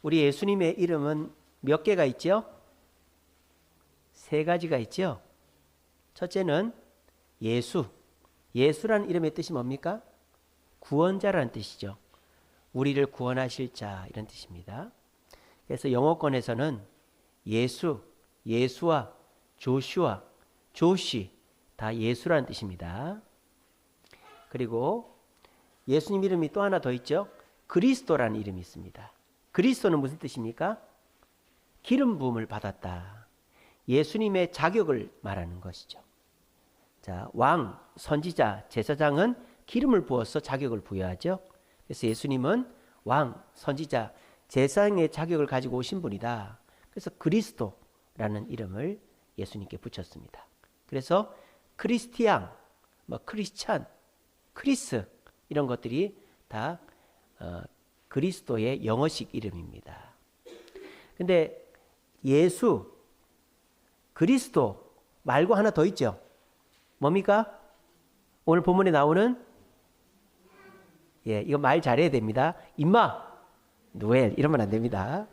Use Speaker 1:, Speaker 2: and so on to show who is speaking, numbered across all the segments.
Speaker 1: 우리 예수님의 이름은 몇 개가 있죠? 세 가지가 있죠. 첫째는 예수. 예수라는 이름의 뜻이 뭡니까? 구원자라는 뜻이죠. 우리를 구원하실 자 이런 뜻입니다. 그래서 영어권에서는 예수, 예수와 조슈아, 조시 다 예수라는 뜻입니다. 그리고 예수님 이름이 또 하나 더 있죠. 그리스도라는 이름이 있습니다. 그리스도는 무슨 뜻입니까? 기름 부음을 받았다. 예수님의 자격을 말하는 것이죠. 자, 왕, 선지자, 제사장은 기름을 부어서 자격을 부여하죠. 그래서 예수님은 왕, 선지자, 제사장의 자격을 가지고 오신 분이다. 그래서 그리스도라는 이름을 예수님께 붙였습니다. 그래서 크리스티앙, 크리스찬, 크리스 이런 것들이 다 그리스도의 영어식 이름입니다. 근데 예수, 그리스도 말고 하나 더 있죠. 뭡니까? 오늘 본문에 나오는 이거 말 잘해야 됩니다. 임마, 누엘 이러면 안 됩니다.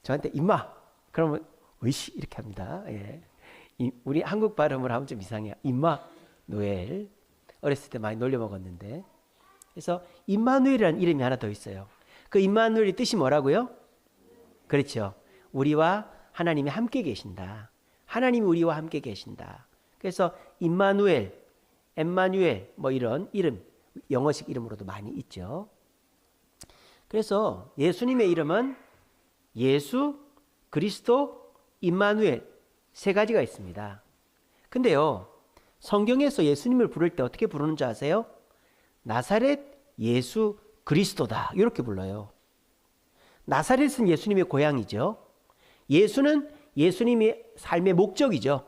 Speaker 1: 저한테 임마 그러면 으이씨 이렇게 합니다. 우리 한국 발음을 하면 좀 이상해요. 임마, 누엘. 어렸을 때 많이 놀려 먹었는데. 그래서 임마누엘이라는 이름이 하나 더 있어요. 그 임마누엘의 뜻이 뭐라고요? 그렇죠. 우리와 하나님이 함께 계신다. 하나님이 우리와 함께 계신다. 그래서 임마누엘, 엠마누엘 이런 이름, 영어식 이름으로도 많이 있죠. 그래서 예수님의 이름은 예수, 그리스도, 임마누엘 세 가지가 있습니다. 근데요, 성경에서 예수님을 부를 때 어떻게 부르는 줄 아세요? 나사렛 예수 그리스도다 이렇게 불러요. 나사렛은 예수님의 고향이죠. 예수는 예수님의 삶의 목적이죠.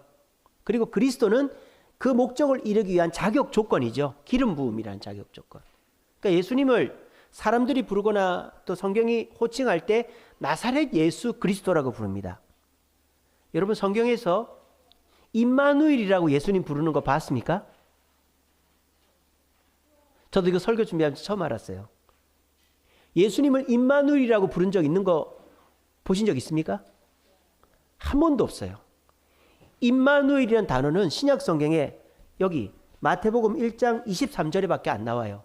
Speaker 1: 그리고 그리스도는 그 목적을 이루기 위한 자격 조건이죠. 기름 부음이라는 자격 조건. 그러니까 예수님을 사람들이 부르거나 또 성경이 호칭할 때 나사렛 예수 그리스도라고 부릅니다. 여러분 성경에서 임마누엘이라고 예수님 부르는 거 봤습니까? 저도 이거 설교 준비하면서 처음 알았어요. 예수님을 임마누엘이라고 부른 적 있는 거 보신 적 있습니까? 한 번도 없어요. 임마누엘이라는 단어는 신약 성경에 여기 마태복음 1장 23절에밖에 안 나와요.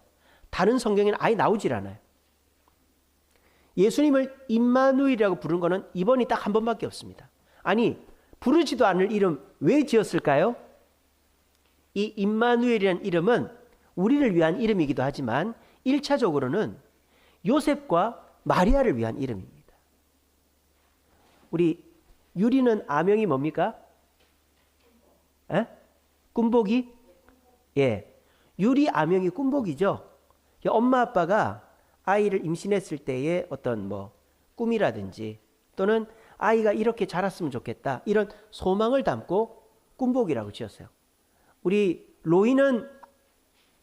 Speaker 1: 다른 성경에는 아예 나오질 않아요. 예수님을 임마누엘이라고 부른 거는 이번이 딱 한 번밖에 없습니다. 아니 부르지도 않을 이름 왜 지었을까요? 이 임마누엘이라는 이름은 우리를 위한 이름이기도 하지만 1차적으로는 요셉과 마리아를 위한 이름입니다. 우리 유리는 아명이 뭡니까? 꿈복이? 유리 아명이 꿈복이죠. 엄마 아빠가 아이를 임신했을 때의 어떤 꿈이라든지 또는 아이가 이렇게 자랐으면 좋겠다 이런 소망을 담고 꿈복이라고 지었어요. 우리 로이는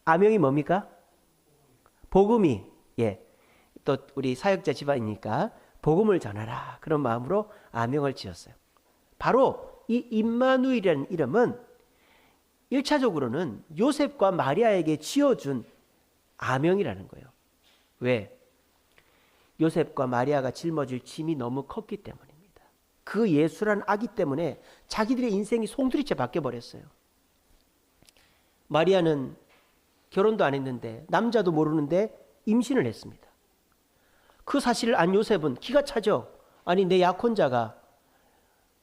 Speaker 1: 아명이 뭡니까? 복음이. 또 우리 사역자 집안이니까 복음을 전하라 그런 마음으로 아명을 지었어요. 바로 이 임마누엘이라는 이름은 1차적으로는 요셉과 마리아에게 지어준 아명이라는 거예요. 왜? 요셉과 마리아가 짊어질 짐이 너무 컸기 때문입니다. 그 예수란 아기 때문에 자기들의 인생이 송두리째 바뀌어버렸어요. 마리아는 결혼도 안 했는데 남자도 모르는데 임신을 했습니다. 그 사실을 안 요셉은 기가 차죠. 아니 내 약혼자가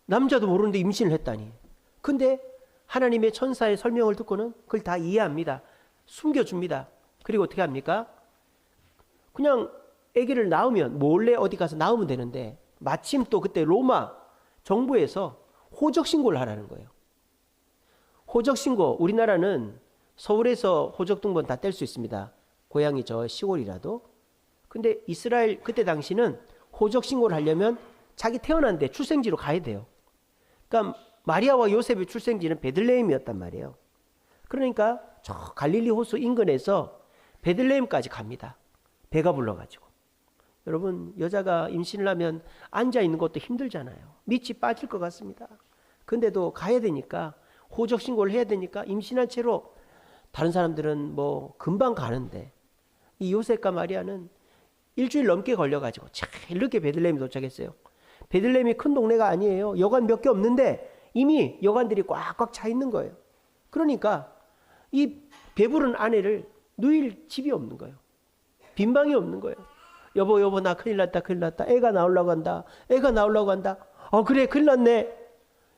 Speaker 1: 남자도 모르는데 임신을 했다니. 근데 하나님의 천사의 설명을 듣고는 그걸 다 이해합니다. 숨겨줍니다. 그리고 어떻게 합니까? 그냥 아기를 낳으면 몰래 어디 가서 낳으면 되는데 마침 또 그때 로마 정부에서 호적신고를 하라는 거예요. 호적신고, 우리나라는 서울에서 호적등본 다 뗄 수 있습니다. 고향이 저 시골이라도. 근데 이스라엘 그때 당시는 호적신고를 하려면 자기 태어난 데 출생지로 가야 돼요. 그러니까 마리아와 요셉의 출생지는 베들레헴이었단 말이에요. 그러니까 저 갈릴리 호수 인근에서 베들레헴까지 갑니다. 배가 불러가지고. 여러분 여자가 임신을 하면 앉아있는 것도 힘들잖아요. 밑이 빠질 것 같습니다. 근데도 가야 되니까 호적신고를 해야 되니까 임신한 채로 다른 사람들은 금방 가는데 이 요셉과 마리아는 일주일 넘게 걸려가지고 제일 늦게 베들레헴에 도착했어요. 베들레헴이 큰 동네가 아니에요. 여관 몇 개 없는데 이미 여관들이 꽉꽉 차 있는 거예요. 그러니까 이 배부른 아내를 누일 집이 없는 거예요. 빈 방이 없는 거예요. 여보 나 큰일 났다. 애가 나오려고 한다. 그래 큰일 났네.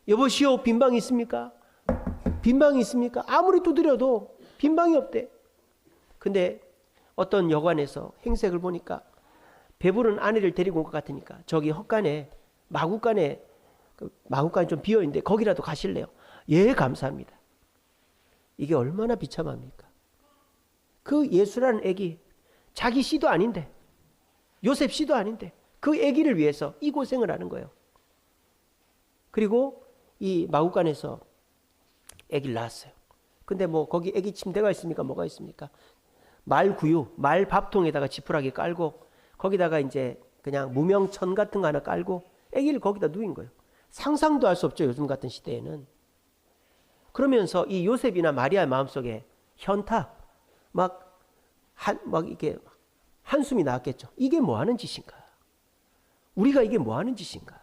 Speaker 1: 여보시오 빈 방 있습니까? 아무리 두드려도 빈 방이 없대. 근데 어떤 여관에서 행색을 보니까 배부른 아내를 데리고 온 것 같으니까 저기 헛간에 마구간에 좀 비어있는데 거기라도 가실래요? 예 감사합니다. 이게 얼마나 비참합니까? 그 예수라는 애기 자기 씨도 아닌데 요셉 씨도 아닌데 그 애기를 위해서 이 고생을 하는 거예요. 그리고 이 마구간에서 애기를 낳았어요. 근데 뭐 거기 애기 침대가 있습니까? 뭐가 있습니까? 말 밥통에다가 지푸라기 깔고 거기다가 이제 그냥 무명천 같은 거 하나 깔고 애기를 거기다 누인 거예요. 상상도 할 수 없죠. 요즘 같은 시대에는. 그러면서 이 요셉이나 마리아의 마음속에 현타 막 이게 한숨이 나왔겠죠. 이게 뭐 하는 짓인가? 우리가 이게 뭐 하는 짓인가?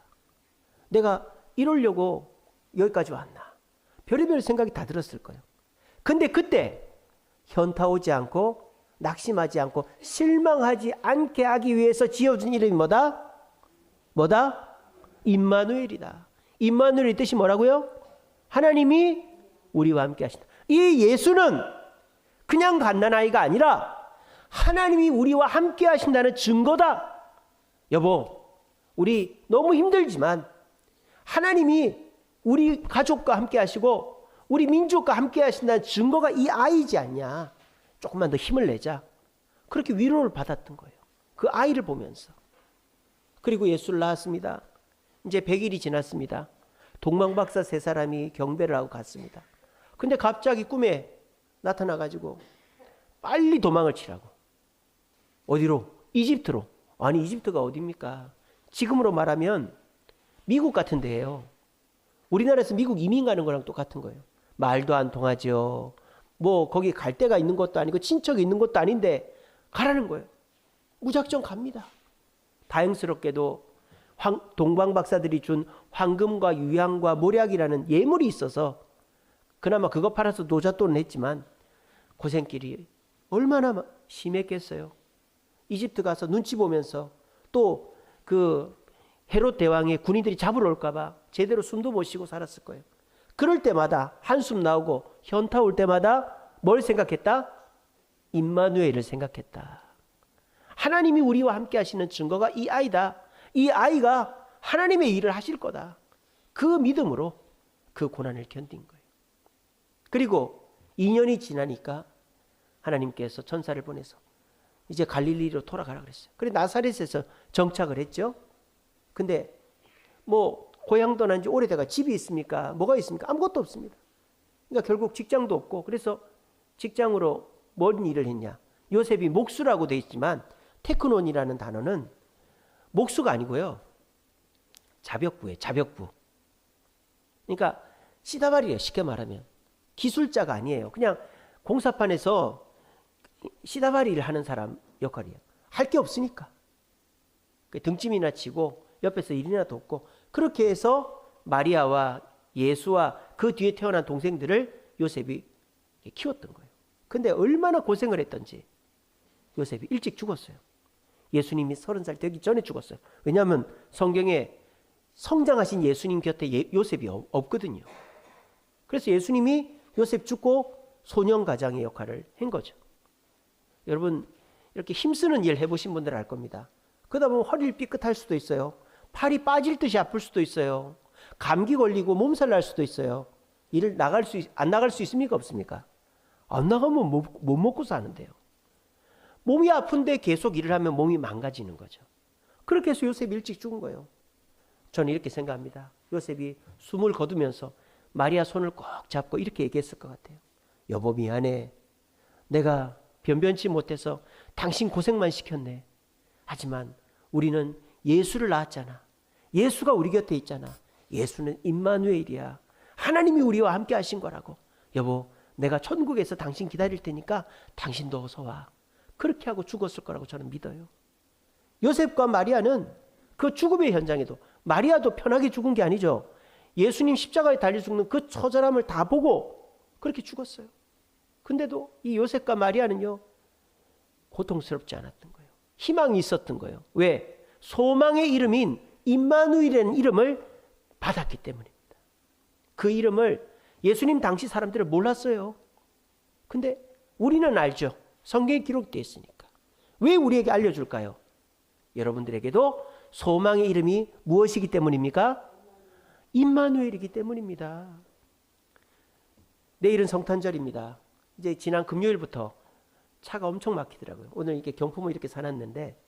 Speaker 1: 내가 이러려고 여기까지 왔나? 별의별 생각이 다 들었을 거예요. 근데 그때 현타 오지 않고 낙심하지 않고 실망하지 않게 하기 위해서 지어준 이름이 뭐다? 임마누엘이다. 임마누엘의 뜻이 뭐라고요? 하나님이 우리와 함께 하신다. 이 예수는 그냥 갓난아이가 아니라 하나님이 우리와 함께 하신다는 증거다. 여보, 우리 너무 힘들지만 하나님이 우리 가족과 함께 하시고 우리 민족과 함께 하신다는 증거가 이 아이지 않냐. 조금만 더 힘을 내자. 그렇게 위로를 받았던 거예요. 그 아이를 보면서. 그리고 예수를 낳았습니다. 이제 100일이 지났습니다. 동방박사 3사람이 경배를 하고 갔습니다. 근데 갑자기 꿈에 나타나가지고 빨리 도망을 치라고. 어디로? 이집트로. 아니 이집트가 어디입니까? 지금으로 말하면 미국 같은 데예요. 우리나라에서 미국 이민 가는 거랑 똑같은 거예요. 말도 안 통하죠. 뭐 거기 갈 데가 있는 것도 아니고 친척이 있는 것도 아닌데 가라는 거예요. 무작정 갑니다. 다행스럽게도 동방 박사들이 준 황금과 유향과 모략이라는 예물이 있어서 그나마 그거 팔아서 노잣돈을 냈지만 고생길이 얼마나 심했겠어요. 이집트 가서 눈치 보면서 또 그 헤롯 대왕의 군인들이 잡으러 올까 봐 제대로 숨도 못 쉬고 살았을 거예요. 그럴 때마다 한숨 나오고 현타 올 때마다 뭘 생각했다? 임마누엘을 생각했다. 하나님이 우리와 함께 하시는 증거가 이 아이다. 이 아이가 하나님의 일을 하실 거다. 그 믿음으로 그 고난을 견딘 거예요. 그리고 2년이 지나니까 하나님께서 천사를 보내서 이제 갈릴리로 돌아가라 그랬어요. 그래 나사렛에서 정착을 했죠. 근데 뭐 고향 떠난 지 오래돼가 집이 있습니까? 뭐가 있습니까? 아무것도 없습니다. 그러니까 결국 직장도 없고 그래서 직장으로 뭔 일을 했냐? 요셉이 목수라고 돼 있지만 테크논이라는 단어는 목수가 아니고요. 자벽부예요. 자벽부. 그러니까 시다발이에요. 쉽게 말하면. 기술자가 아니에요. 그냥 공사판에서 시다발이를 하는 사람 역할이에요. 할 게 없으니까. 등짐이나 치고 옆에서 일이나 돕고 그렇게 해서 마리아와 예수와 그 뒤에 태어난 동생들을 요셉이 키웠던 거예요. 근데 얼마나 고생을 했던지 요셉이 일찍 죽었어요. 예수님이 30살 되기 전에 죽었어요. 왜냐하면 성경에 성장하신 예수님 곁에 요셉이 없거든요. 그래서 예수님이 요셉 죽고 소년 가장의 역할을 한 거죠. 여러분 이렇게 힘쓰는 일 해보신 분들 알 겁니다. 그러다 보면 허리를 삐끗할 수도 있어요. 팔이 빠질 듯이 아플 수도 있어요. 감기 걸리고 몸살 날 수도 있어요. 일을 안 나갈 수 있습니까? 없습니까? 안 나가면 못 먹고 사는데요. 몸이 아픈데 계속 일을 하면 몸이 망가지는 거죠. 그렇게 해서 요셉이 일찍 죽은 거예요. 저는 이렇게 생각합니다. 요셉이 숨을 거두면서 마리아 손을 꼭 잡고 이렇게 얘기했을 것 같아요. 여보 미안해. 내가 변변치 못해서 당신 고생만 시켰네. 하지만 우리는 예수를 낳았잖아. 예수가 우리 곁에 있잖아. 예수는 임마누엘이야. 하나님이 우리와 함께 하신 거라고. 여보 내가 천국에서 당신 기다릴 테니까 당신도 어서 와. 그렇게 하고 죽었을 거라고 저는 믿어요. 요셉과 마리아는 그 죽음의 현장에도, 마리아도 편하게 죽은 게 아니죠. 예수님 십자가에 달려 죽는 그 처절함을 다 보고 그렇게 죽었어요. 근데도 이 요셉과 마리아는요, 고통스럽지 않았던 거예요. 희망이 있었던 거예요. 왜? 소망의 이름인 임마누엘이라는 이름을 받았기 때문입니다. 그 이름을 예수님 당시 사람들은 몰랐어요. 근데 우리는 알죠. 성경에 기록되어 있으니까. 왜 우리에게 알려줄까요? 여러분들에게도 소망의 이름이 무엇이기 때문입니까? 임마누엘이기 때문입니다. 내일은 성탄절입니다. 이제 지난 금요일부터 차가 엄청 막히더라고요. 오늘 이렇게 경품을 이렇게 사놨는데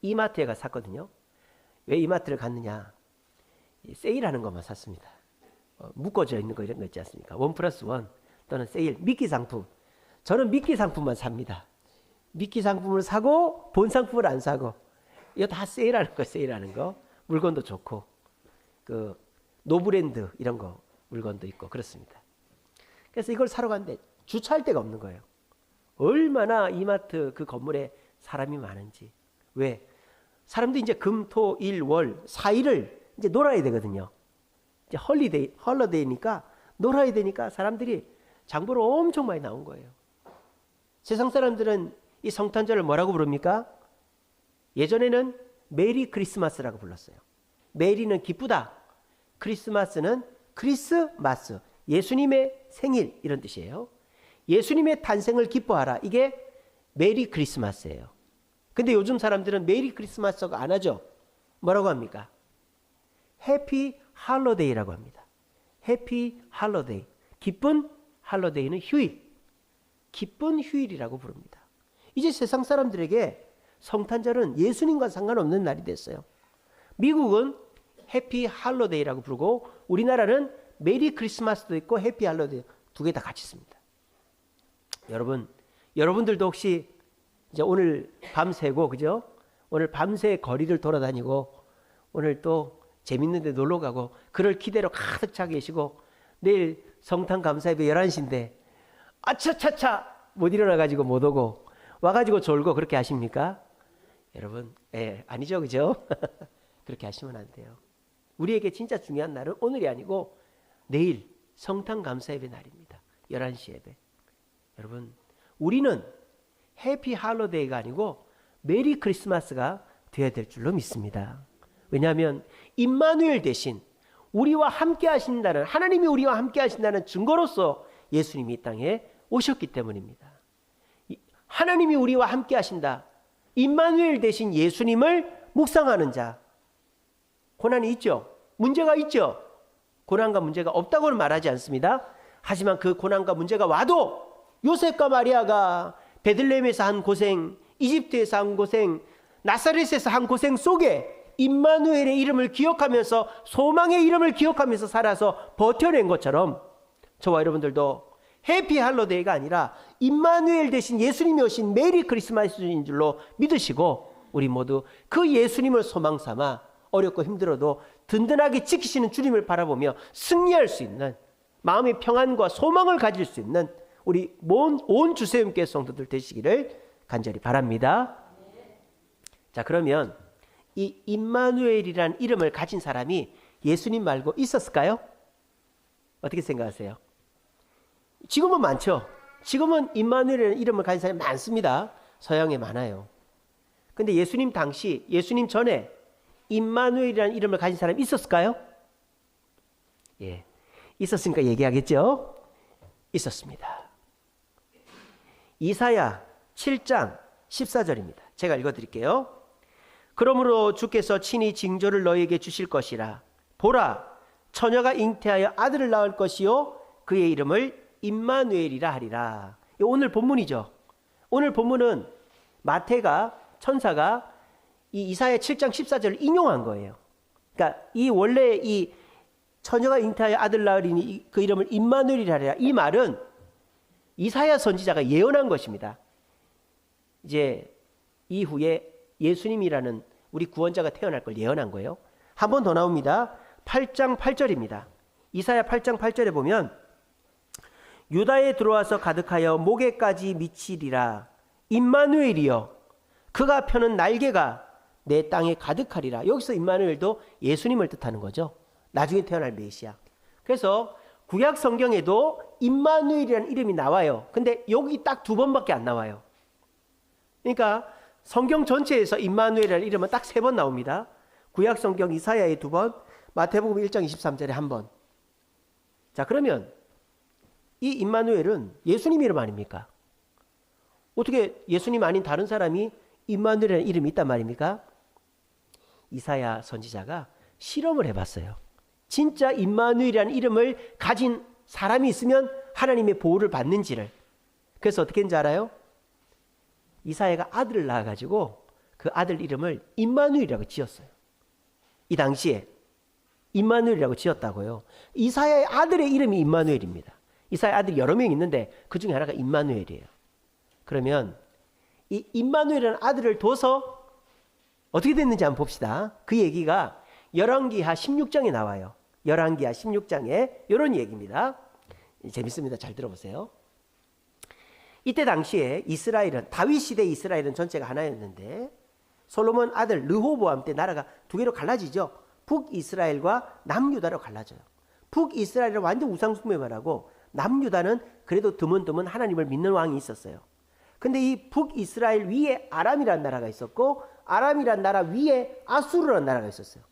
Speaker 1: 이마트에 가서 샀거든요. 왜 이마트를 갔느냐? 세일하는 것만 샀습니다. 묶어져 있는 거 이런 거 있지 않습니까? 1+1 또는 세일, 미끼 상품. 저는 미끼 상품만 삽니다. 미끼 상품을 사고 본 상품을 안 사고. 이거 다 세일하는 거, 세일하는 거. 물건도 좋고, 그 노브랜드 이런 거 물건도 있고 그렇습니다. 그래서 이걸 사러 갔는데 주차할 데가 없는 거예요. 얼마나 이마트 그 건물에 사람이 많은지. 왜? 사람들이 이제 금, 토, 일, 월 4일을 이제 놀아야 되거든요. 이제 헐리데이니까 놀아야 되니까 사람들이 장보러 엄청 많이 나온 거예요. 세상 사람들은 이 성탄절을 뭐라고 부릅니까? 예전에는 메리 크리스마스라고 불렀어요. 메리는 기쁘다. 크리스마스는 크리스마스. 예수님의 생일 이런 뜻이에요. 예수님의 탄생을 기뻐하라. 이게 메리 크리스마스예요. 근데 요즘 사람들은 메리 크리스마스가 안 하죠. 뭐라고 합니까? 해피 할로데이라고 합니다. 해피 할로데이. 기쁜 할로데이는 휴일. 기쁜 휴일이라고 부릅니다. 이제 세상 사람들에게 성탄절은 예수님과 상관없는 날이 됐어요. 미국은 해피 할로데이라고 부르고 우리나라는 메리 크리스마스도 있고 해피 할로데이 두 개 다 같이 씁니다. 여러분들도 혹시 이제 오늘 밤새고, 그죠? 오늘 밤새 거리를 돌아다니고 오늘 또 재밌는 데 놀러 가고 그럴 기대로 가득 차 계시고 내일 성탄 감사예배 11시인데 아차차차 못 일어나가지고 못 오고 와가지고 졸고 그렇게 하십니까? 여러분, 아니죠, 그죠? 그렇게 하시면 안 돼요. 우리에게 진짜 중요한 날은 오늘이 아니고 내일 성탄 감사예배 날입니다. 11시 예배. 여러분, 우리는 해피 할로데이가 아니고 메리 크리스마스가 되어야 될 줄로 믿습니다. 왜냐하면 임마누엘 대신 우리와 함께 하신다는, 하나님이 우리와 함께 하신다는 증거로서 예수님이 이 땅에 오셨기 때문입니다. 하나님이 우리와 함께 하신다. 임마누엘 대신 예수님을 묵상하는 자. 고난이 있죠. 문제가 있죠. 고난과 문제가 없다고는 말하지 않습니다. 하지만 그 고난과 문제가 와도 요셉과 마리아가 베들레헴에서 한 고생, 이집트에서 한 고생, 나사렛에서 한 고생 속에 임마누엘의 이름을 기억하면서 소망의 이름을 기억하면서 살아서 버텨낸 것처럼 저와 여러분들도 해피 할로데이가 아니라 임마누엘 대신 예수님이 오신 메리 크리스마스인 줄로 믿으시고 우리 모두 그 예수님을 소망 삼아 어렵고 힘들어도 든든하게 지키시는 주님을 바라보며 승리할 수 있는 마음의 평안과 소망을 가질 수 있는 우리 온 주세움교회 성도들 되시기를 간절히 바랍니다. 자, 그러면 이 임마누엘이라는 이름을 가진 사람이 예수님 말고 있었을까요? 어떻게 생각하세요? 지금은 많죠. 지금은 임마누엘이라는 이름을 가진 사람이 많습니다. 서양에 많아요. 근데 예수님 당시, 예수님 전에 임마누엘이라는 이름을 가진 사람이 있었을까요? 예, 있었으니까 얘기하겠죠? 있었습니다. 이사야 7장 14절입니다. 제가 읽어드릴게요. 그러므로 주께서 친히 징조를 너희에게 주실 것이라. 보라, 처녀가 잉태하여 아들을 낳을 것이요 그의 이름을 임마누엘이라 하리라. 오늘 본문이죠. 오늘 본문은 마태가, 천사가 이 이사야 7장 14절을 인용한 거예요. 그러니까 이 원래 이 처녀가 잉태하여 아들 낳으리니 그 이름을 임마누엘이라 하리라. 이 말은 이사야 선지자가 예언한 것입니다. 이제 이후에 예수님이라는 우리 구원자가 태어날 걸 예언한 거예요. 한 번 더 나옵니다. 8장 8절입니다. 이사야 8장 8절에 보면 유다에 들어와서 가득하여 목에까지 미치리라. 임마누엘이여 그가 펴는 날개가 내 땅에 가득하리라. 여기서 임마누엘도 예수님을 뜻하는 거죠. 나중에 태어날 메시아. 그래서 구약 성경에도 임마누엘이라는 이름이 나와요. 근데 여기 딱 2번밖에 안 나와요. 그러니까 성경 전체에서 임마누엘이라는 이름은 딱 3번 나옵니다. 구약 성경 이사야에 2번, 마태복음 1장 23절에 1번. 자, 그러면 이 임마누엘은 예수님 이름 아닙니까? 어떻게 예수님 아닌 다른 사람이 임마누엘이라는 이름이 있단 말입니까? 이사야 선지자가 실험을 해봤어요. 진짜 임마누엘이라는 이름을 가진 사람이 있으면 하나님의 보호를 받는지를. 그래서 어떻게 했는지 알아요? 이사야가 아들을 낳아가지고 그 아들 이름을 임마누엘이라고 지었어요. 이 당시에 임마누엘이라고 지었다고요. 이사야의 아들의 이름이 임마누엘입니다. 이사야의 아들이 여러 명 있는데 그 중에 하나가 임마누엘이에요. 그러면 이 임마누엘이라는 아들을 둬서 어떻게 됐는지 한번 봅시다. 그 얘기가 열왕기하 16장에 나와요. 열왕기하 16장에 이런 얘기입니다. 재밌습니다. 잘 들어보세요. 이때 당시에 이스라엘은, 다윗 시대 이스라엘은 전체가 하나였는데 솔로몬 아들 르호보암 때 나라가 2개로 갈라지죠. 북이스라엘과 남유다로 갈라져요. 북이스라엘은 완전 우상숭배만 하고 남유다는 그래도 드문드문 하나님을 믿는 왕이 있었어요. 근데 이 북이스라엘 위에 아람이라는 나라가 있었고 아람이라는 나라 위에 아수르라는 나라가 있었어요.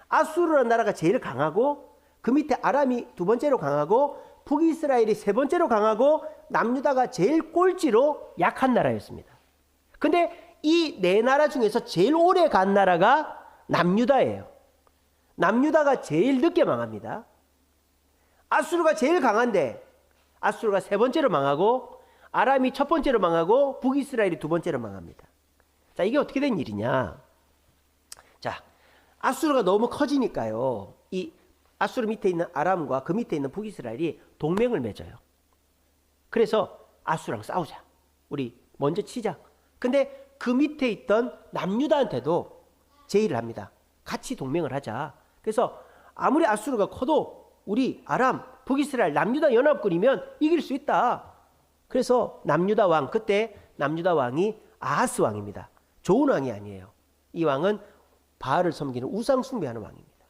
Speaker 1: 아수르라는 나라가 제일 강하고 그 밑에 아람이 2번째로 강하고 북이스라엘이 3번째로 강하고 남유다가 제일 꼴찌로 약한 나라였습니다. 근데 이 4나라 중에서 제일 오래 간 나라가 남유다예요. 남유다가 제일 늦게 망합니다. 아수르가 제일 강한데 아수르가 3번째로 망하고 아람이 1번째로 망하고 북이스라엘이 2번째로 망합니다. 자, 이게 어떻게 된 일이냐? 자, 아수르가 너무 커지니까요. 이 아수르 밑에 있는 아람과 그 밑에 있는 북이스라엘이 동맹을 맺어요. 그래서 아수르랑 싸우자. 우리 먼저 치자. 근데 그 밑에 있던 남유다한테도 제의를 합니다. 같이 동맹을 하자. 그래서 아무리 아수르가 커도 우리 아람, 북이스라엘, 남유다 연합군이면 이길 수 있다. 그래서 남유다 왕, 그때 남유다 왕이 아하스 왕입니다. 좋은 왕이 아니에요. 이 왕은 바알을 섬기는 우상 숭배하는 왕입니다.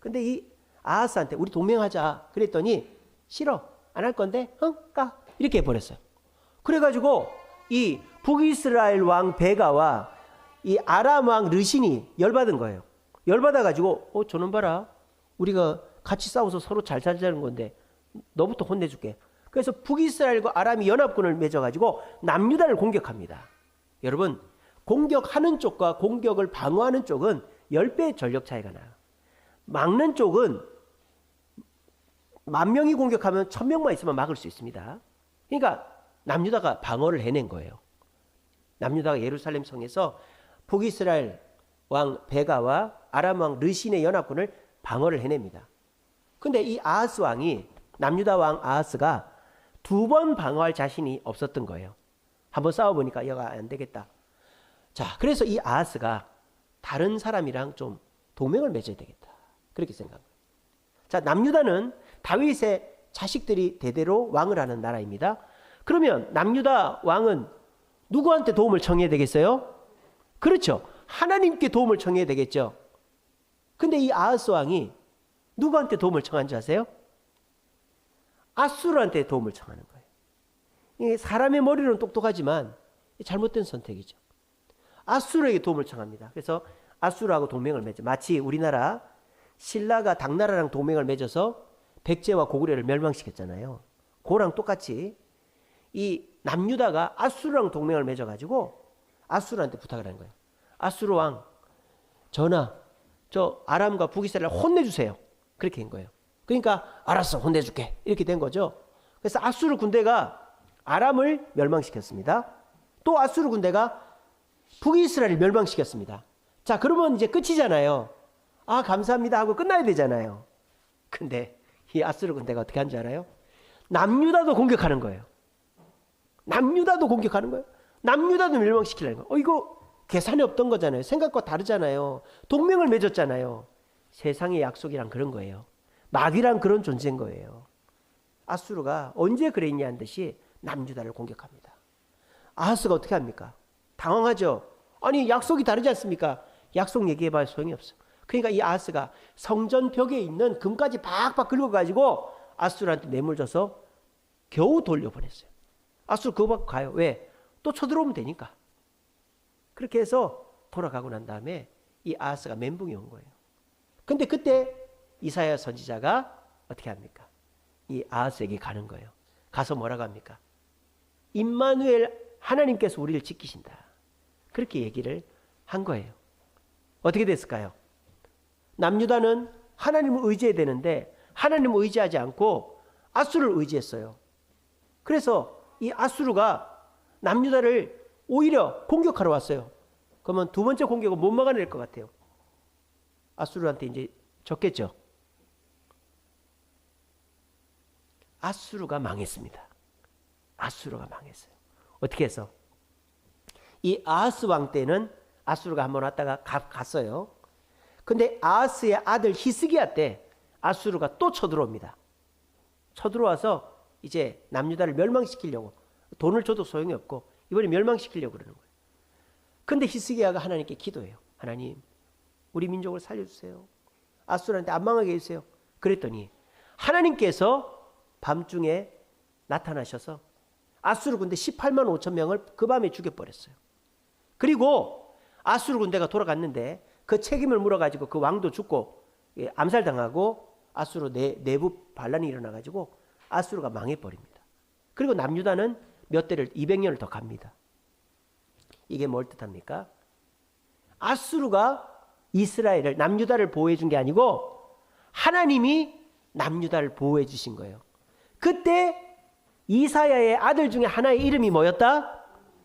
Speaker 1: 근데 이 아하스한테 우리 동맹하자 그랬더니 싫어, 안 할 건데 까 이렇게 해버렸어요. 그래가지고 이 북이스라엘 왕 베가와 이 아람 왕 르신이 열받은 거예요. 열받아가지고 저놈 봐라, 우리가 같이 싸워서 서로 잘 살자는 건데 너부터 혼내줄게. 그래서 북이스라엘과 아람이 연합군을 맺어가지고 남유다를 공격합니다. 여러분, 공격하는 쪽과 공격을 방어하는 쪽은 10배의 전력 차이가 나요. 막는 쪽은 10,000명이 공격하면 1,000명만 있으면 막을 수 있습니다. 그러니까 남유다가 방어를 해낸 거예요. 남유다가 예루살렘 성에서 북이스라엘 왕 베가와 아람 왕 르신의 연합군을 방어를 해냅니다. 근데 이 아하스 왕이, 남유다 왕 아하스가 2번 방어할 자신이 없었던 거예요. 한번 싸워보니까 얘가 안 되겠다. 자, 그래서 이 아하스가 다른 사람이랑 좀 동맹을 맺어야 되겠다. 그렇게 생각한 거예요. 자, 남유다는 다윗의 자식들이 대대로 왕을 하는 나라입니다. 그러면 남유다 왕은 누구한테 도움을 청해야 되겠어요? 그렇죠. 하나님께 도움을 청해야 되겠죠. 근데 이 아하스 왕이 누구한테 도움을 청한 줄 아세요? 아수르한테 도움을 청하는 거예요. 사람의 머리로는 똑똑하지만 잘못된 선택이죠. 아수르에게 도움을 청합니다. 그래서 아수르하고 동맹을 맺죠. 마치 우리나라 신라가 당나라랑 동맹을 맺어서 백제와 고구려를 멸망시켰잖아요. 그거랑 똑같이 이 남유다가 아수르랑 동맹을 맺어가지고 아수르한테 부탁을 한 거예요. 아수르 왕, 전하, 저 아람과 북이스라엘 혼내주세요. 그렇게 한 거예요. 그러니까 알았어, 혼내줄게. 이렇게 된 거죠. 그래서 아수르 군대가 아람을 멸망시켰습니다. 또 아수르 군대가 북이스라엘을 멸망시켰습니다. 자, 그러면 이제 끝이잖아요. 아, 감사합니다 하고 끝나야 되잖아요. 근데 이 아수르 군대가 어떻게 하는 줄 알아요? 남유다도 공격하는 거예요. 남유다도 공격하는 거예요. 남유다도 멸망시키려는 거예요. 이거 계산이 없던 거잖아요. 생각과 다르잖아요. 동맹을 맺었잖아요. 세상의 약속이란 그런 거예요. 마귀란 그런 존재인 거예요. 아수르가 언제 그랬냐는 듯이 남유다를 공격합니다. 아하스가 어떻게 합니까? 당황하죠. 아니 약속이 다르지 않습니까? 약속 얘기해봐야 소용이 없어. 그러니까 이 아하스가 성전 벽에 있는 금까지 박박 긁어가지고 아수르한테 뇌물 줘서 겨우 돌려보냈어요. 아수르 그거 받고 가요. 왜? 또 쳐들어오면 되니까. 그렇게 해서 돌아가고 난 다음에 이 아하스가 멘붕이 온 거예요. 근데 그때 이사야 선지자가 어떻게 합니까? 이 아하스에게 가는 거예요. 가서 뭐라고 합니까? 임마누엘 하나님께서 우리를 지키신다. 그렇게 얘기를 한 거예요. 어떻게 됐을까요? 남유다는 하나님을 의지해야 되는데 하나님을 의지하지 않고 아수르를 의지했어요. 그래서 이 아수르가 남유다를 오히려 공격하러 왔어요. 그러면 두 번째 공격은 못 막아낼 것 같아요. 아수르한테 이제 졌겠죠. 아수르가 망했습니다. 아수르가 망했어요. 어떻게 해서? 이 아하스 왕 때는 아수르가 한번 왔다가 갔어요. 근데 아하스의 아들 히스기야 때 아수르가 또 쳐들어옵니다. 쳐들어와서 이제 남유다를 멸망시키려고, 돈을 줘도 소용이 없고 이번에 멸망시키려고 그러는 거예요. 근데 히스기야가 하나님께 기도해요. 하나님, 우리 민족을 살려주세요. 아수르한테 안 망하게 해주세요. 그랬더니 하나님께서 밤중에 나타나셔서 아수르 군대 18만 5천 명을 그 밤에 죽여버렸어요. 그리고 아수르 군대가 돌아갔는데 그 책임을 물어가지고 그 왕도 죽고 암살당하고 아수르 내부 반란이 일어나가지고 아수르가 망해버립니다. 그리고 남유다는 몇 대를 200년을 더 갑니다. 이게 뭘 뜻합니까? 아수르가 이스라엘을, 남유다를 보호해 준 게 아니고 하나님이 남유다를 보호해 주신 거예요. 그때 이사야의 아들 중에 하나의 이름이 뭐였다?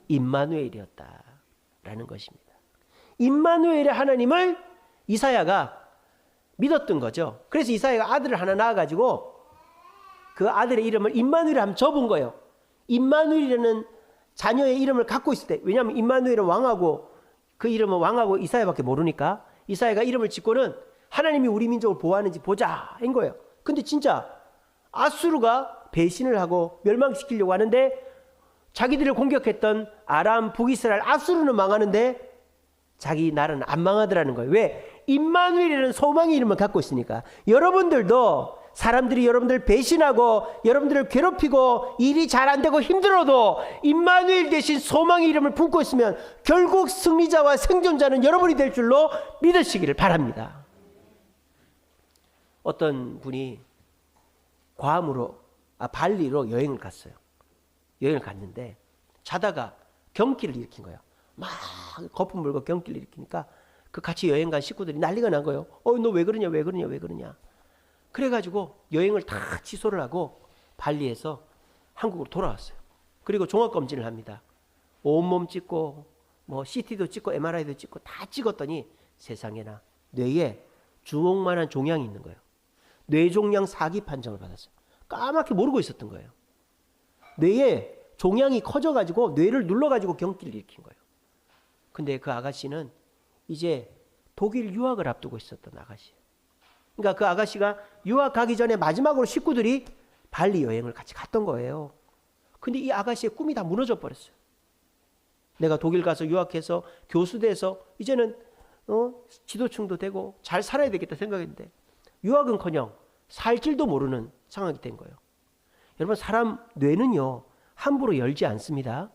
Speaker 1: 임마누엘이었다 라는 것입니다. 임마누엘의 하나님을 이사야가 믿었던 거죠. 그래서 이사야가 아들을 하나 낳아가지고 그 아들의 이름을 임마누엘을 한번 접은 거예요. 임마누엘이라는 자녀의 이름을 갖고 있을 때, 왜냐하면 임마누엘은 왕하고 그 이름은 왕하고 이사야밖에 모르니까 이사야가 이름을 짓고는 하나님이 우리 민족을 보호하는지 보자 한 거예요. 근데 진짜 아수르가 배신을 하고 멸망시키려고 하는데 자기들을 공격했던 아람, 북이스라엘, 아수르는 망하는데 자기 나라는 안 망하더라는 거예요. 왜? 임마누엘이라는 소망의 이름을 갖고 있으니까. 여러분들도 사람들이 여러분들 배신하고 여러분들을 괴롭히고 일이 잘 안 되고 힘들어도 임마누엘 대신 소망의 이름을 품고 있으면 결국 승리자와 생존자는 여러분이 될 줄로 믿으시기를 바랍니다. 어떤 분이 발리로 여행을 갔어요. 여행을 갔는데 자다가 경기를 일으킨 거예요. 막 거품 불고 경기를 일으키니까 그 같이 여행 간 식구들이 난리가 난 거예요. 너 왜 그러냐, 왜 그러냐, 왜 그러냐. 그래가지고 여행을 다 취소를 하고 발리에서 한국으로 돌아왔어요. 그리고 종합검진을 합니다. 온몸 찍고 뭐 CT도 찍고 MRI도 찍고 다 찍었더니 세상에나 뇌에 주먹만한 종양이 있는 거예요. 뇌종양 4기 판정을 받았어요. 까맣게 모르고 있었던 거예요. 뇌에 종양이 커져가지고 뇌를 눌러가지고 경기를 일으킨 거예요. 근데 그 아가씨는 이제 독일 유학을 앞두고 있었던 아가씨예요. 그러니까 그 아가씨가 유학 가기 전에 마지막으로 식구들이 발리 여행을 같이 갔던 거예요. 근데 이 아가씨의 꿈이 다 무너져 버렸어요. 내가 독일 가서 유학해서 교수 돼서 이제는 지도층도 되고 잘 살아야 되겠다 생각했는데 유학은커녕 살 길도 모르는 상황이 된 거예요. 여러분, 사람 뇌는요 함부로 열지 않습니다.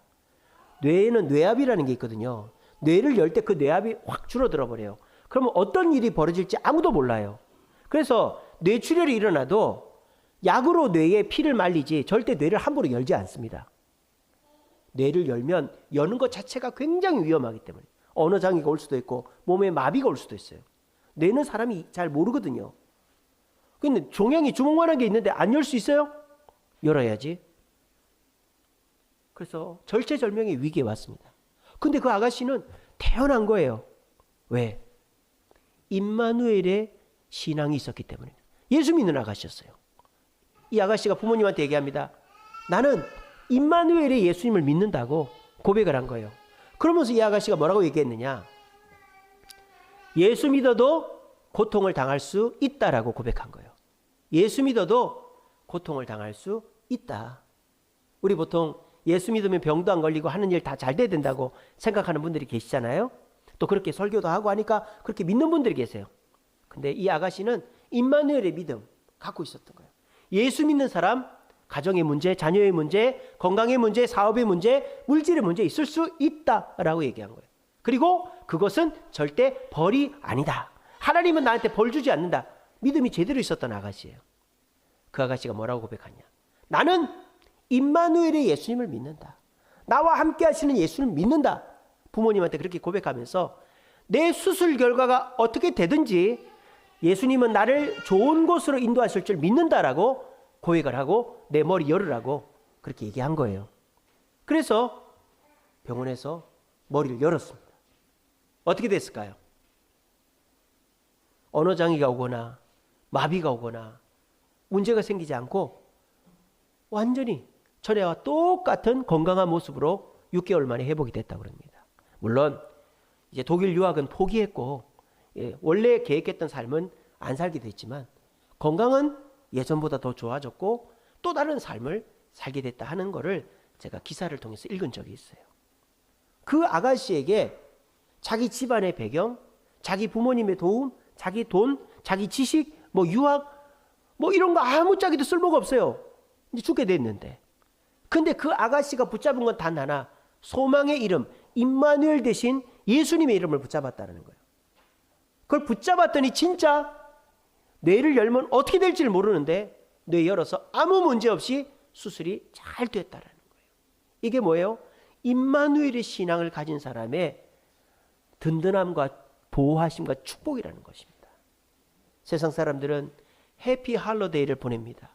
Speaker 1: 뇌에는 뇌압이라는 게 있거든요. 뇌를 열 때 그 뇌압이 확 줄어들어 버려요. 그러면 어떤 일이 벌어질지 아무도 몰라요. 그래서 뇌출혈이 일어나도 약으로 뇌에 피를 말리지 절대 뇌를 함부로 열지 않습니다. 뇌를 열면 여는 것 자체가 굉장히 위험하기 때문에 언어장애가 올 수도 있고 몸에 마비가 올 수도 있어요. 뇌는 사람이 잘 모르거든요. 근데 종양이 주먹만한 게 있는데 안 열 수 있어요? 열어야지. 그래서 절체절명의 위기에 왔습니다. 근데 그 아가씨는 태어난 거예요. 왜? 임마누엘의 신앙이 있었기 때문에. 예수 믿는 아가씨였어요. 이 아가씨가 부모님한테 얘기합니다. 나는 임마누엘의 예수님을 믿는다고 고백을 한 거예요. 그러면서 이 아가씨가 뭐라고 얘기했느냐? 예수 믿어도 고통을 당할 수 있다라고 고백한 거예요. 예수 믿어도 고통을 당할 수 있다. 우리 보통 예수 믿으면 병도 안 걸리고 하는 일 다 잘 돼야 된다고 생각하는 분들이 계시잖아요. 또 그렇게 설교도 하고 하니까 그렇게 믿는 분들이 계세요. 근데 이 아가씨는 임마누엘의 믿음 갖고 있었던 거예요. 예수 믿는 사람, 가정의 문제, 자녀의 문제, 건강의 문제, 사업의 문제, 물질의 문제 있을 수 있다라고 얘기한 거예요. 그리고 그것은 절대 벌이 아니다. 하나님은 나한테 벌 주지 않는다. 믿음이 제대로 있었던 아가씨예요. 그 아가씨가 뭐라고 고백하냐. 나는 임마누엘의 예수님을 믿는다. 나와 함께 하시는 예수를 믿는다. 부모님한테 그렇게 고백하면서 내 수술 결과가 어떻게 되든지 예수님은 나를 좋은 곳으로 인도하실 줄 믿는다라고 고백을 하고 내 머리 열으라고 그렇게 얘기한 거예요. 그래서 병원에서 머리를 열었습니다. 어떻게 됐을까요? 언어장애가 오거나 마비가 오거나 문제가 생기지 않고 완전히 전에와 똑같은 건강한 모습으로 6개월 만에 회복이 됐다고 합니다. 물론 이제 독일 유학은 포기했고 원래 계획했던 삶은 안 살게 됐지만 건강은 예전보다 더 좋아졌고 또 다른 삶을 살게 됐다 하는 거를 제가 기사를 통해서 읽은 적이 있어요. 그 아가씨에게 자기 집안의 배경, 자기 부모님의 도움, 자기 돈, 자기 지식, 유학 이런 거 아무짝에도 쓸모가 없어요. 이제 죽게 됐는데. 근데 그 아가씨가 붙잡은 건 단 하나, 소망의 이름, 임마누엘 대신 예수님의 이름을 붙잡았다는 거예요. 그걸 붙잡았더니 진짜 뇌를 열면 어떻게 될지를 모르는데 뇌 열어서 아무 문제 없이 수술이 잘 됐다는 거예요. 이게 뭐예요? 임마누엘의 신앙을 가진 사람의 든든함과 보호하심과 축복이라는 것입니다. 세상 사람들은 해피 할로데이를 보냅니다.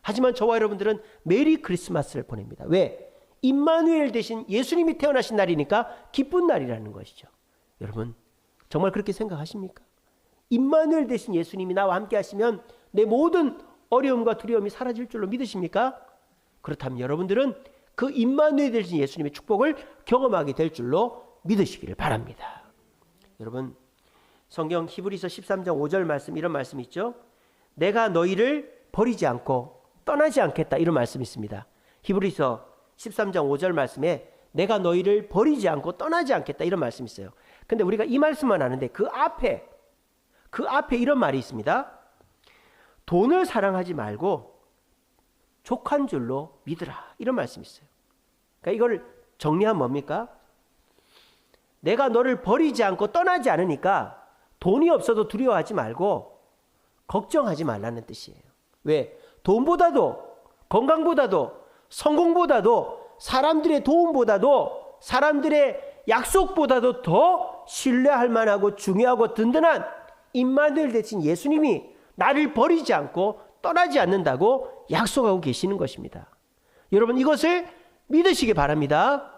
Speaker 1: 하지만 저와 여러분들은 메리 크리스마스를 보냅니다. 왜? 임마누엘 대신 예수님이 태어나신 날이니까 기쁜 날이라는 것이죠. 여러분 정말 그렇게 생각하십니까? 임마누엘 대신 예수님이 나와 함께 하시면 내 모든 어려움과 두려움이 사라질 줄로 믿으십니까? 그렇다면 여러분들은 그 임마누엘 대신 예수님의 축복을 경험하게 될 줄로 믿으시기를 바랍니다. 여러분 성경 히브리서 13장 5절 말씀 이런 말씀이 있죠. 내가 너희를 버리지 않고 떠나지 않겠다 이런 말씀이 있습니다. 히브리서 13장 5절 말씀에 내가 너희를 버리지 않고 떠나지 않겠다 이런 말씀이 있어요. 근데 우리가 이 말씀만 아는데 그 앞에 이런 말이 있습니다. 돈을 사랑하지 말고 족한 줄로 믿으라 이런 말씀이 있어요. 그러니까 이걸 정리하면 뭡니까? 내가 너를 버리지 않고 떠나지 않으니까 돈이 없어도 두려워하지 말고 걱정하지 말라는 뜻이에요. 왜? 돈보다도 건강보다도 성공보다도 사람들의 도움보다도 사람들의 약속보다도 더 신뢰할 만하고 중요하고 든든한 임마누엘 대신 예수님이 나를 버리지 않고 떠나지 않는다고 약속하고 계시는 것입니다. 여러분 이것을 믿으시기 바랍니다.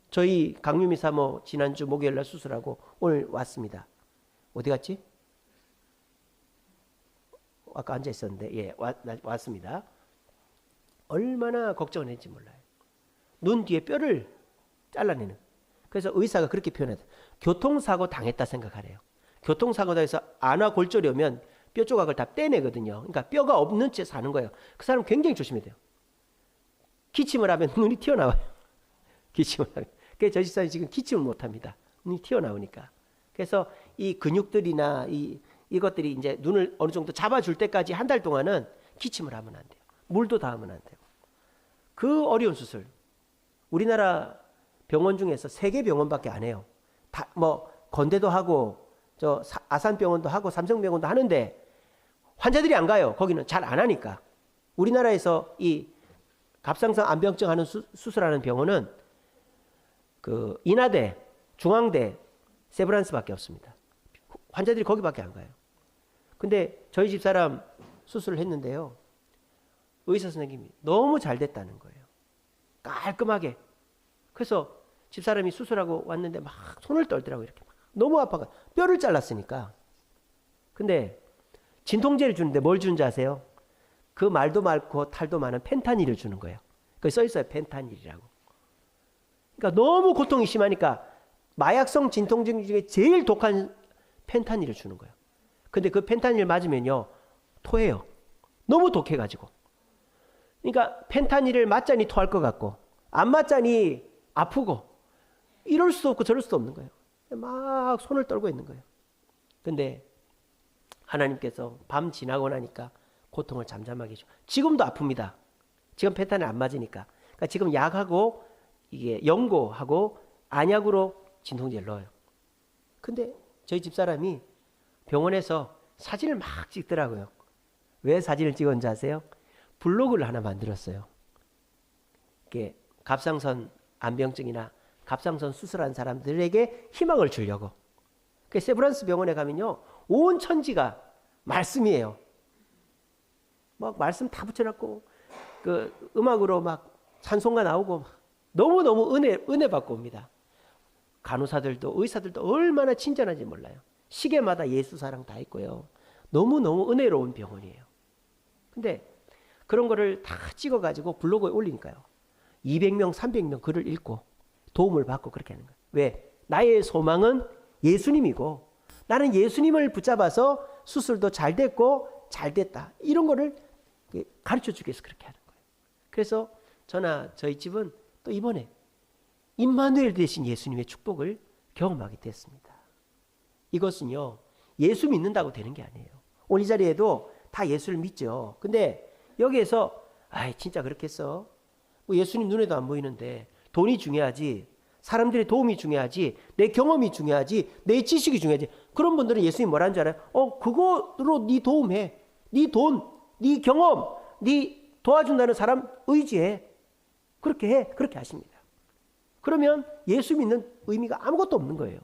Speaker 1: 저희 강유미 사모 지난주 목요일날 수술하고 오늘 왔습니다. 어디 갔지? 아까 앉아 있었는데 왔습니다. 얼마나 걱정을 했는지 몰라요. 눈 뒤에 뼈를 잘라내는. 그래서 의사가 그렇게 표현하다. 교통사고 당했다 생각하래요. 교통사고 당해서 안와 골절이 오면 뼈 조각을 다 떼내거든요. 그러니까 뼈가 없는 채 사는 거예요. 그 사람 굉장히 조심해야 돼요. 기침을 하면 눈이 튀어나와요. 기침을 하면. 그래서 저 집사람이 지금 기침을 못합니다. 눈이 튀어나오니까. 그래서 이 근육들이나 이것들이 이제 눈을 어느 정도 잡아줄 때까지 한 달 동안은 기침을 하면 안 돼요. 물도 닿으면 안 돼요. 그 어려운 수술. 우리나라 병원 중에서 3개 병원밖에 안 해요. 다 건대도 하고 저 아산병원도 하고 삼성병원도 하는데 환자들이 안 가요. 거기는 잘 안 하니까. 우리나라에서 이 갑상선 암병증 하는 수술하는 병원은 그 인하대, 중앙대, 세브란스밖에 없습니다. 환자들이 거기밖에 안 가요. 근데 저희 집사람 수술을 했는데요. 의사 선생님이 너무 잘 됐다는 거예요. 깔끔하게. 그래서 집사람이 수술하고 왔는데 막 손을 떨더라고요. 이렇게 너무 아파가 뼈를 잘랐으니까. 근데 진통제를 주는데 뭘 주는지 아세요? 그 말도 많고 탈도 많은 펜타닐을 주는 거예요. 거기 써 있어요. 펜타닐이라고. 그러니까 너무 고통이 심하니까 마약성 진통제 중에 제일 독한 펜타닐을 주는 거예요. 근데 그 펜타닐 맞으면요 토해요. 너무 독해가지고. 그러니까 펜타닐을 맞자니 토할 것 같고 안 맞자니 아프고 이럴 수도 없고 저럴 수도 없는 거예요. 막 손을 떨고 있는 거예요. 근데 하나님께서 밤 지나고 나니까 고통을 잠잠하게 해줘. 지금도 아픕니다. 지금 패턴이 안 맞으니까. 그러니까 지금 약하고 이게 연고하고 안약으로 진통제를 넣어요. 근데 저희 집사람이 병원에서 사진을 막 찍더라고요. 왜 사진을 찍었는지 아세요? 블로그를 하나 만들었어요. 이게 갑상선 암병증이나 갑상선 수술한 사람들에게 희망을 주려고. 그 세브란스 병원에 가면요, 온 천지가 말씀이에요. 막 말씀 다 붙여놨고, 그 음악으로 막 찬송가 나오고, 너무너무 은혜 받고 옵니다. 간호사들도 의사들도 얼마나 친절한지 몰라요. 시계마다 예수 사랑 다 있고요. 너무너무 은혜로운 병원이에요. 근데 그런 거를 다 찍어가지고 블로그에 올리니까요. 200명, 300명 글을 읽고 도움을 받고 그렇게 하는 거예요. 왜? 나의 소망은 예수님이고 나는 예수님을 붙잡아서 수술도 잘 됐고 잘 됐다. 이런 거를 가르쳐주기 위해서 그렇게 하는 거예요. 그래서 저나 저희 집은 또 이번에 임마누엘 되신 예수님의 축복을 경험하게 됐습니다. 이것은요, 예수 믿는다고 되는 게 아니에요. 오늘 이 자리에도 다 예수를 믿죠. 근데 여기에서 아이 진짜 그렇겠어? 뭐 예수님 눈에도 안 보이는데 돈이 중요하지, 사람들의 도움이 중요하지, 내 경험이 중요하지, 내 지식이 중요하지. 그런 분들은 예수님 뭐라는 줄 알아요? 그거로 네 도움해. 네 돈, 네 경험, 네 도와준다는 사람 의지해. 그렇게 해. 그렇게 하십니다. 그러면 예수 믿는 의미가 아무것도 없는 거예요.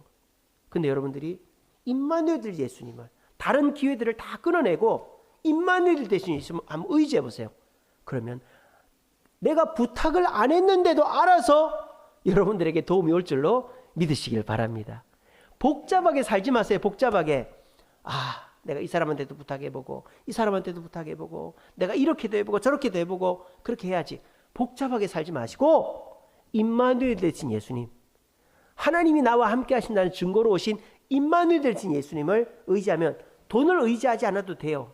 Speaker 1: 근데 여러분들이 임마누엘 예수님을 다른 기회들을 다 끊어내고 임마누엘 대신 예수님을 한번 의지해 보세요. 그러면 내가 부탁을 안 했는데도 알아서 여러분들에게 도움이 올 줄로 믿으시길 바랍니다. 복잡하게 살지 마세요. 복잡하게. 내가 이 사람한테도 부탁해보고 이 사람한테도 부탁해보고 내가 이렇게도 해보고 저렇게도 해보고 그렇게 해야지. 복잡하게 살지 마시고 임마누엘 되신 예수님, 하나님이 나와 함께 하신다는 증거로 오신 임마누엘 되신 예수님을 의지하면 돈을 의지하지 않아도 돼요.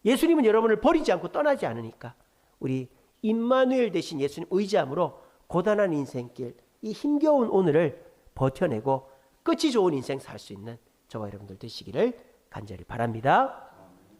Speaker 1: 예수님은 여러분을 버리지 않고 떠나지 않으니까 우리 임마누엘 되신 예수님 의지함으로 고단한 인생길, 이 힘겨운 오늘을 버텨내고 끝이 좋은 인생 살 수 있는 저와 여러분들 되시기를 간절히 바랍니다.